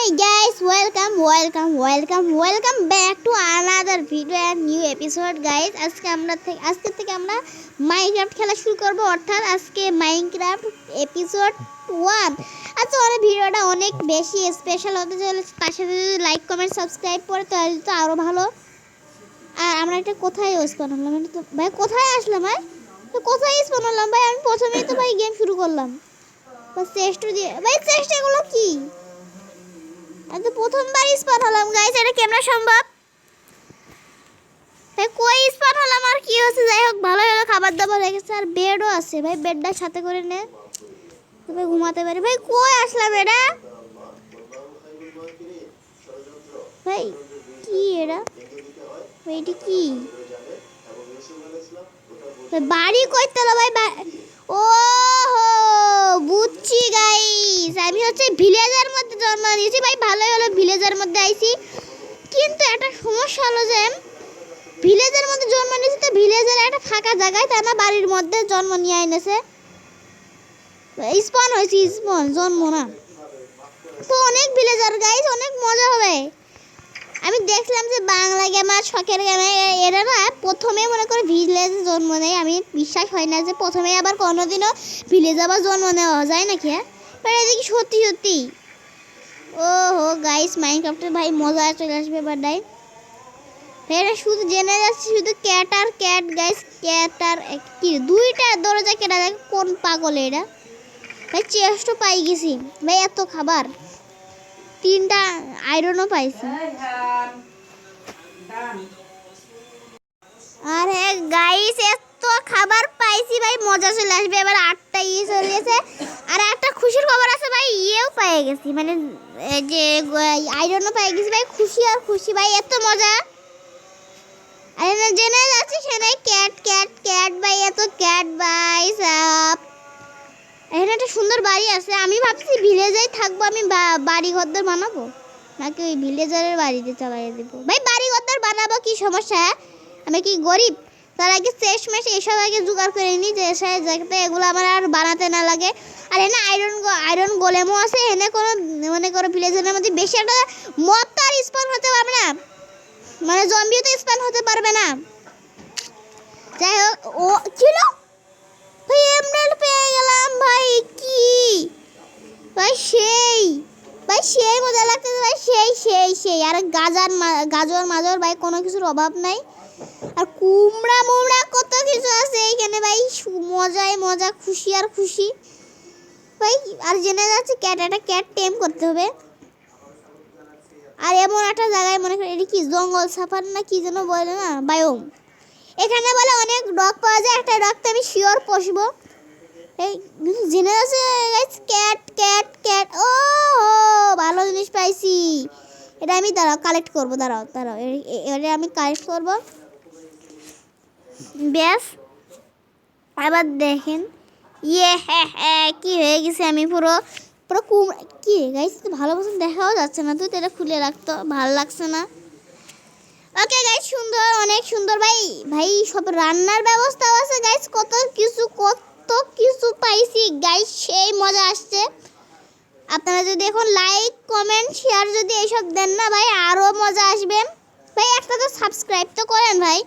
Hi guys, welcome back to another video and new episode guys. আজকে থেকে আমরা Minecraft খেলা শুরু করব, অর্থাৎ আজকে মাইনক্রাফট এপিসোড 1। আচ্ছা, আমাদের ভিডিওটা অনেক বেশি স্পেশাল হতে চলেছে। তার সাথে যদি লাইক কমেন্ট সাবস্ক্রাইব করে তাহলে তো আরো ভালো। আর আমরা এটা কোথায় স্পন হলাম? তো ভাই কোথায় আসলাম? ভাই তো কোথায় স্পন হলাম? ভাই আমি প্রথমেই তো ভাই গেম শুরু করলাম। বাস চেস্ট দিয়ে ভাই চেস্ট এগুলো কি? আমি তো প্রথমবার স্পট হলাম গাইস, এটা কেমন সম্ভব? ভাই কই স্পট হলাম আর কি হচ্ছে? যাই হোক, ভালো হলো, খাবার দাবার রেখেছে আর বেডও আছে ভাই, বেডটা সাথে করে নে তবে ঘুমাতে পারি। ভাই কই আসলাম এটা? ভাই কি এটা? ভাই এটা কি? ভাই বাড়ি কইতে হলো ভাই। ও হো, বুঝছি গাইস, আমি হচ্ছে ভিলেজের মধ্যে জন্ম নিয়েছি ভাই। ভালোই হলো ভিলেজের মধ্যে আইছি, কিন্তু একটা সমস্যা হলো যে ভিলেজের মধ্যে জন্ম নিয়েছি তো ভিলেজের একটা ফাঁকা জায়গায়, তা না বাড়ির মধ্যে জন্ম নিয়ে আইনেছে। স্পন হয়েছি, স্পন জন্ম না তো। অনেক ভিলেজার গাইস, অনেক মজা হবে। আমি দেখলাম যে বাংলা গেমার শখের গেমে এরা না প্রথমে মনে করে ভিলেজে জন্ম নেয়। আমি বিশ্বাস হয় না যে প্রথমে আবার কোনোদিনও ভিলেজে আবার জন্ম নেওয়া যায় নাকি। হ্যাঁ, এদিকে সত্যি সত্যি। ও হো গাইস, মাইনক্রাফটে ভাই মজা চলে আসবে এবার। ডাই এটা শুধু জেনে যাচ্ছি, শুধু ক্যাট আর ক্যাট গাইস, ক্যাট আর কি দুইটা দরজা কেটে দেখ কোন পাগল এটা। ভাই চেস্টও পাই গেছি ভাই, এত খাবার, 3টা আয়রনও পাইছি। আর হ্যাঁ গাইস, এত খাবার পাইছি ভাই, মজা চলে আসবে এবার। 8টা চলে গেছে। আর একটা খুশির খবর আছে ভাই, ইয়েও পেয়ে গেছি, মানে যে আয়রনও পেয়ে গেছি ভাই। খুশি আর খুশি ভাই, এত মজা। আর জেনে যাচ্ছি সেখানে ক্যাট ক্যাট ক্যাট ভাই, এত ক্যাট ভাই সব। এখানে একটা সুন্দর বাড়ি আছে, আমি ভাবছি ভিলেজেই থাকবো। আমি বাড়ি ঘরদর বানাবো নাকি ওই ভিলেজারের বাড়িতে চালাই দেবো? ভাই বাড়ি ঘরদর বানাবো, কি সমস্যা? আমি কি গরিব? তার আগে শেষ মাসে এসব আগে জোগাড় করে নিই, যে যাতে এগুলো আমার আর বানাতে না লাগে। আর এনে আয়রন গোলেমও আছে। এনে কোনো মনে করো ভিলেজের মধ্যে বেশি একটা মব তো আর স্পন হতে পারবে না, মানে জম্বিও তো স্পন হতে পারবে না। যাই হোক, ও ছিল ভাই, এমরাল্ড পেয়ে গেলাম ভাই। কি ভাই, সেই মজা লাগতেছে ভাই, সেই আর গাজর মাজর ভাই, কোনো কিছুর অভাব নাই। আর কুমড়া কত কিছু আছে এইখানে ভাই, মজায় মজা, খুশি আর খুশি ভাই। আর জেনে যাচ্ছে একটা ক্যাট টেম করতে হবে। আর এমন একটা জায়গায় মনে করি, এটা কি জঙ্গল সাফার না কি যেন বলে না, বায়োম। এখানে বলে অনেক ডগ পাওয়া যায়, একটা ডগ তো আমি শিওর পুষবো। এই জেনে আছে গাইস, ক্যাট ক্যাট ক্যাট। ও ভালো জিনিস পাইছি। এটা আমি কালেক্ট করবো, দাঁড়াও এটা আমি কালেক্ট করবো। ব্যাস, আবার দেখেন ইয়ে হ্যাঁ কি হয়ে গেছে। আমি পুরো পুরো কি গাইস, ভালো মতন দেখাও যাচ্ছে না, তুই তো এটা খুলে রাখতো, ভালো লাগছে না। ওকে গাইস, সুন্দর, অনেক সুন্দর ভাই সব রান্নার ব্যবস্থাও আছে গাইস। কত কিছু পাইছি গাইস, সেই মজা আসছে। আপনারা যদি এখন লাইক কমেন্ট শেয়ার যদি এইসব দেন না ভাই, আরো মজা আসবে ভাই। একটা তো সাবস্ক্রাইব তো করেন ভাই।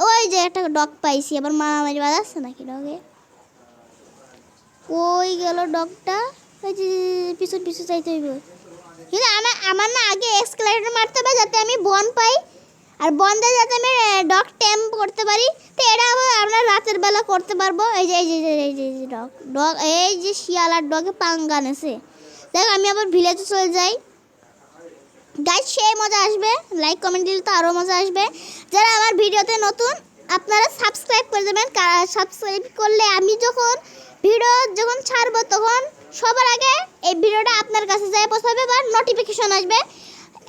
ওই যে একটা ডগ পাইছি, আবার মারামারি বাজাচ্ছে নাকি ডগে? কই গেল ডগটা? ওই যে পিছু চাইতে হইব। কিন্তু আমার না আগে এক্সকেলেটর মারতে হবে, যাতে আমি বন পাই। আর বন দিয়ে যাতে আমি ডগ টেম করতে পারি। তো এটা আমরা রাতের বেলা করতে পারবো। এই যে ডগ এই যে শিয়াল আর ডগে পাঙ্গা নেছে। দেখ আমি আবার ভিলেজে চলে যাই গাইস, সেই মজা আসবে। লাইক কমেন্ট দিলে তো আরও মজা আসবে। যারা আমার ভিডিওতে নতুন, আপনারা সাবস্ক্রাইব করে দেবেন। সাবস্ক্রাইব করলে আমি যখন ছাড়বো তখন সবার আগে এই ভিডিওটা আপনার কাছে যায় পৌঁছাবে বা নোটিফিকেশন আসবে।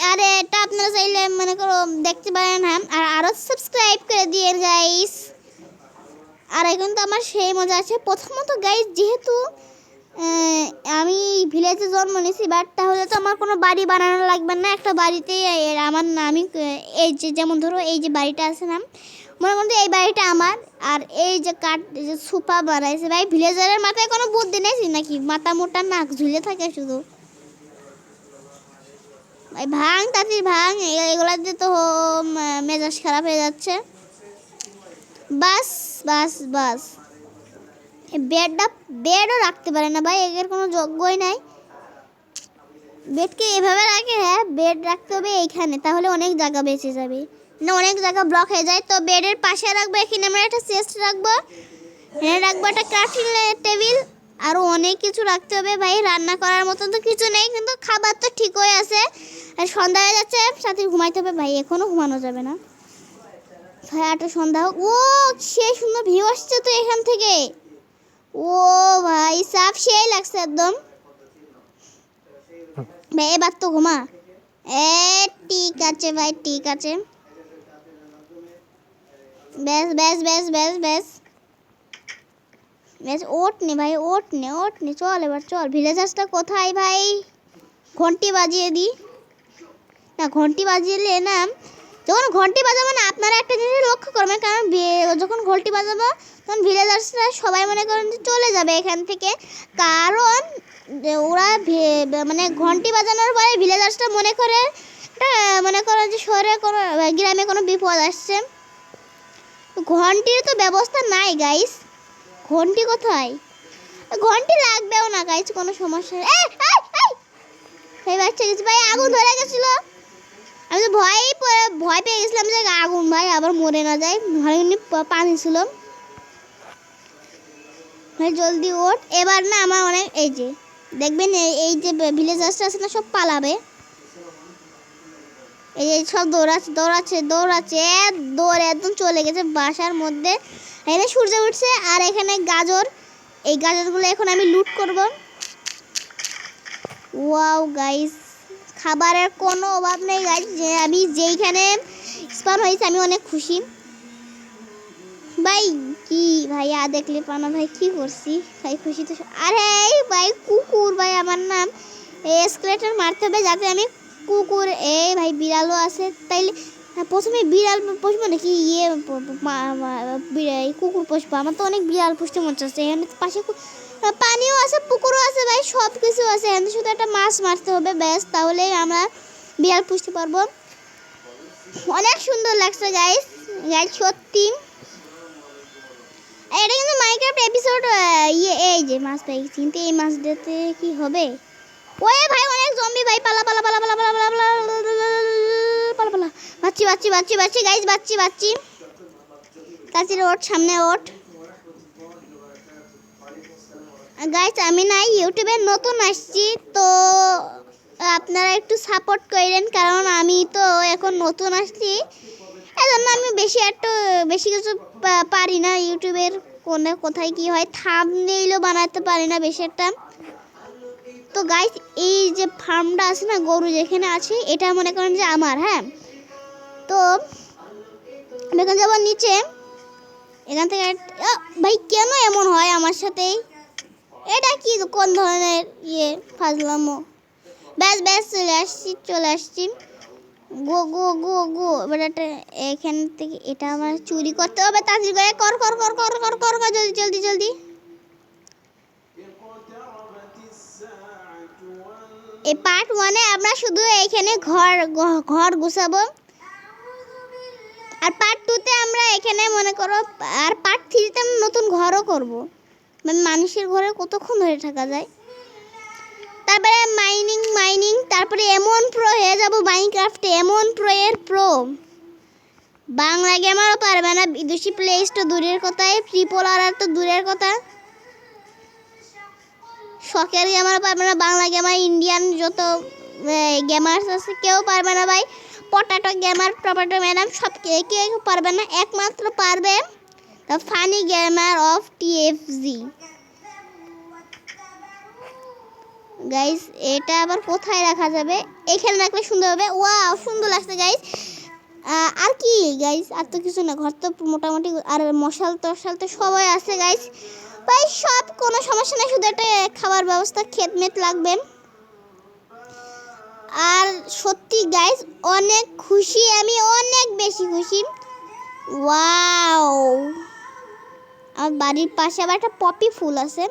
আর এটা আপনারা চাইলে মনে করো দেখতে পারেন। হ্যাঁ, আর আরও সাবস্ক্রাইব করে দিয়ে গাইস। আর এখন তো আমার সেই মজা আছে। প্রথমত গাইস, যেহেতু আমি ভিলেজে জন্ম নিয়েছি, বাট তাহলে তো আমার কোনো বাড়ি বানানো লাগবে না। একটা বাড়িতে আমার আমি এই যে যেমন ধরো এই যে বাড়িটা আছে না, মনে করতে এই বাড়িটা আমার। আর এই যে কাঠ যে সুপা বানাইছে ভাই, ভিলেজারের মাথায় কোনো বুদ্ধি নেই নাকি? মাথা মোটা নাক ঝুলে থাকে শুধু। ভাই ভাঙ তাড়াতাড়ি ভাঙ, এগুলাতে তো মেজাজ খারাপ হয়ে যাচ্ছে। বাস বাস বাস, বেডও রাখতে পারে না ভাই, এর কোনো যোগ্যই নাই। বেডকে এভাবে রাখে, হ্যাঁ বেড রাখতে হবে এইখানে, তাহলে অনেক জায়গা বেঁচে যাবে, না অনেক জায়গা ব্লক হয়ে যায়। তো বেডের পাশে রাখবো, এখানে আমরা একটা চেস্ট রাখবো, এখানে রাখবো একটা ক্রাফটিং টেবিল, আরও অনেক কিছু রাখতে হবে ভাই। রান্না করার মতন তো কিছু নেই, কিন্তু খাবার তো ঠিকই আছে। আর সন্ধ্যা হয়ে যাচ্ছে, সাথে ঘুমাইতে হবে ভাই, এখনও ঘুমানো যাবে না ভাই, আটটা সন্ধ্যা হোক। ও সে সুন্দর ভিউ আসছে তো এখান থেকে, ও ভাই সাফ সেই লাগছে একদম ভাই। এবার তো ঘুমা, ঠিক আছে ভাই, ঠিক আছে। ব্যাস ব্যাস ব্যাস ব্যাস ব্যাস ব্যাস, ওঠ নে ভাই, ওঠ নে, ওঠ নে, চল এবার চল। ভিলেজার্সটা কোথায় ভাই? ঘন্টি বাজিয়ে দিই না, ঘন্টি বাজিয়ে না, যখন ঘন্টি বাজাবো না আপনারা একটা জিনিস লক্ষ্য করবেন, কারণ যখন ঘন্টি বাজাবো তখন ভিলেজার্সরা সবাই মনে করেন যে চলে যাবে এখান থেকে, কারণ ওরা মানে ঘন্টি বাজানোর পরে ভিলেজার্সরা মনে করে যে শহরে কোনো গ্রামে কোনো বিপদ আসছে। ঘন্টির তো ব্যবস্থা নাই গাইস, ঘন্টি কোথায়? ঘন্টি লাগবেও না গাইস, কোনো সমস্যা নেই। এই বাচ্চা গেছে ভাই, আগুন ধরে গেছিল, আমি তো ভয় পেয়ে গেছিলাম যে আগুন ভাই আবার মরে না যায়, ঘরে পানি ছিল ভাই। জলদি ওঠ এবার না, আমার অনেক এই যে দেখবেন এই যে ভিলেজার্সটা আছে না, সব পালাবে। এই যে সব দৌড়াচ্ছে দৌড়ে একদম চলে গেছে বাসার মধ্যে। এখানে সূর্য উঠছে, আর এখানে গাজর, এই গাজরগুলো এখন আমি লুট করব। ওয়াও গাইস, খাবারের কোনো অভাব নেই গাইস, যে আমি যেইখানে স্পন হয়েছি আমি অনেক খুশি ভাই। কি ভাইয়া দেখলে পানা ভাই, কি করছি ভাই, খুশি তো। আরে ভাই কুকুর ভাই, আমার নাম এসকেলেটর মারতে হবে যাতে আমি কুকুর, এই ভাই বিড়ালও আছে, তাইলে প্রথমে বিড়াল পুষবো নাকি কুকুর পুষবো? আমার তো অনেক বিড়াল পুষতে মন চাচ্ছে। এখানে পাশে পানিও আছে, পুকুরও আছে ভাই, সব কিছু আছে, এখানে শুধু একটা মাছ মারতে হবে ব্যাস, তাহলে আমরা বিড়াল পুষতে পারবো। অনেক সুন্দর লাগছে গাইস, সত্যি। এটা কিন্তু মাইনক্রাফট এপিসোড এই যে মাছ পেয়ে গেছি, কিন্তু এই মাছটাতে কি হবে? ওয়ে ভাই অনেক জম্বি ভাই, পালা পালা পালা পালা পালা পালা পালা পালা, বাচ্চি গাইস, বাচ্চি তাড়াতাড়ি ওঠ, সামনে ওঠ গাইস। আমি না ইউটিউবে নতুন আসছি, তো আপনারা একটু সাপোর্ট করেন, কারণ আমি তো এখন নতুন আসছি, এজন্য আমি বেশি কিছু পারি না। ইউটিউবের কোথায় কি হয়, থাম্বনেইলও বানাতে পারি না বেশি একটা। তো গাইস এই যে ফার্মটা আছে না, গরু যেখানে আছে, এটা মনে করেন যে আমার, হ্যাঁ। তো আমি এখন যাবো নিচে, এখান থেকে ভাই কেন এমন হয় আমার সাথেই? এটা কি কোন ধরনের ফাজলামো? ব্যাস চলে আসছি। গো গো গো গো, এবার এখান থেকে এটা আমার চুরি করতে হবে, তাড়াতাড়ি করে কর জলদি। এই পার্ট 1 এ আমরা শুধু এখানে ঘর গুছাবো, আর পার্ট 2 তে আমরা এখানে মনে করো, আর পার্ট 3 তে আমরা নতুন ঘরও করব, মানে মানুষের ঘরে কতক্ষণ ধরে থাকা যায়। তারপরে মাইনিং, তারপরে এমন প্রো হয়ে যাব মাইনক্রাফটে, এমন প্রো বাংলা গেমারও পারবে না, বিদেশি প্লেস তো দূরের কথাই, ট্রিপল আর তো দূরের কথা, শখের গেমারও পারবে না, বাংলা গেমার ইন্ডিয়ান যত গেমার্স আছে কেউ পারবে না ভাই। পটাটো গেমার, টপাটো ম্যাডাম সব কেউ পারবে না, একমাত্র পারবে the funny gamer of TFG. Guys এটা আবার কোথায় রাখা যাবে? এখানে রাখলে সুন্দর হবে। ওয়াও সুন্দর লাগছে গাইস। আর কি গাইস, আর তো কিছু না, ঘর তো মোটামুটি, আর মশাল টশাল তো সবাই আছে গাইস ভাই, সব কোনো সমস্যা নেই, শুধু একটা খাবার ব্যবস্থা খেতমেত লাগবে। আর সত্যি গাইস অনেক খুশি আমি, অনেক বেশি খুশি। ওয়াও, আমার বাড়ির পাশে আবার একটা পপি ফুল আছে,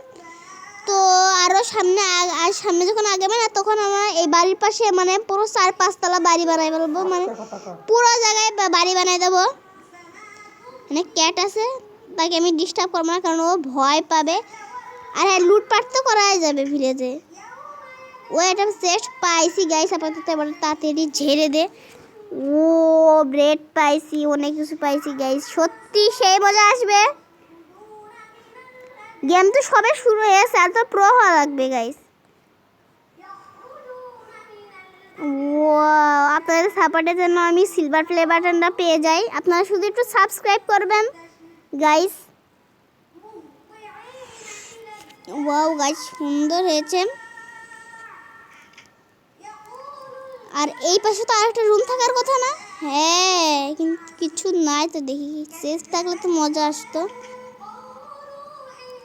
তো আরও সামনে আর সামনে যখন আগাবে না তখন আমরা এই বাড়ির পাশে মানে পুরো 4-5 তলা বাড়ি বানাই ফেলবো, মানে পুরো জায়গায় বাড়ি বানাই দেবো। মানে ক্যাট আছে, তাকে আমি ডিস্টার্ব করবো না কারণ ও ভয় পাবে। আর হ্যাঁ, লুটপাট তো করাই যাবে ভিলেজে। ও একটা চেস্ট পাইছি গাইস, আপাতত এবার তাড়াতাড়ি ঝেড়ে দে। ও ব্রেড পাইছি, অনেক কিছু পাইছি গাইস, সত্যি সেই মজা আসবে। গেম তো সবে শুরু হয়েছে, আর তো প্রো হওয়া লাগবে গাইস। ওয়াও, আপনাদের সাপোর্টের জন্য আমি সিলভার প্লে বাটনটা পেয়ে যাই। আপনারা শুধু একটু সাবস্ক্রাইব করবেন গাইস। ওয়াও গাইস, সুন্দর হয়েছে। আর এই পাশে তো আরেকটা রুম থাকার কথা না? হ্যাঁ, কিন্তু কিছু নাই তো, দেখি শেষ থাকলে তো মজা আসতো।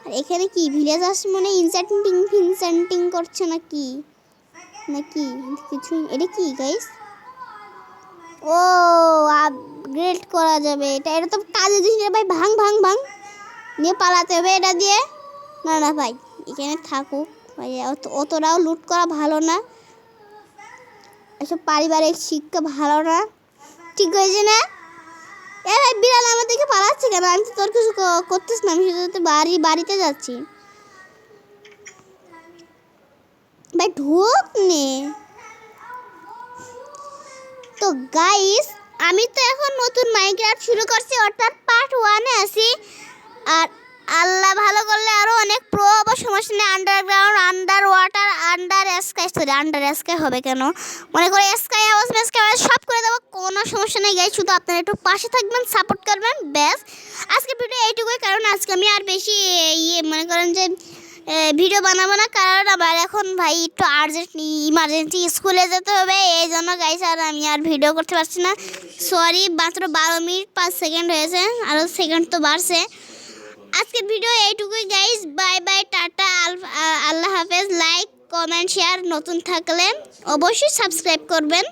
আর এখানে কি ভিলেজ আসছে মনে ইনসেন্টিং করছে নাকি নাকি কিছু? এটা কি গাইস? ও আপগ্রেড করা যাবে এটা, এটা তো কাজে দিস ভাই। ভাঙ ভাঙ ভাঙ নিয়ে পালাতে হবে এটা দিয়ে। না না ভাই, এখানে থাকুক ভাই, অতটাও লুট করা ভালো না, এসব পারিবারিক শিক্ষা ভালো না। ঠিক হয়েছে না? এ ভাই, বিড়াল আমার দিকে পালাচ্ছে কেন? আমি তো তোর কিছু করতেছ না, আমি শুধু বাড়িতে যাচ্ছি ভাই, ঢুক নে। তো গাইস, আমি তো এখন নতুন মাইনক্রাফট শুরু করছি, অর্থাৎ পার্ট 1-এ আছি। আর আল্লাহ ভালো করলে আরও অনেক প্রো বা সমস্যা নেই। Underground, under water, under sky হবে কেন, মনে করে স্কাই হাউস সব করে দেবো, কোনো সমস্যা নেই গাইস। শুধু আপনারা একটু পাশে থাকবেন, সাপোর্ট করবেন, ব্যাস। আজকে ভিডিও এইটুকুই, কারণ আজকে আমি আর বেশি মনে করেন যে ভিডিও বানাবো না, কারণ আমার এখন ভাই একটু ইমার্জেন্সি স্কুলে যেতে হবে, এই জন্য গাইস আর আমি আর ভিডিও করতে পারছি না। সরি, মাত্র 12 মিনিট 5 সেকেন্ড হয়েছে, আরও সেকেন্ড তো বাড়ছে। আজকের ভিডিও এইটুকুই গাইস, বাই বাই, টাটা, আল্লাহ হাফেজ। লাইক, কমেন্ট, শেয়ার, নতুন থাকলে অবশ্যই সাবস্ক্রাইব করবেন।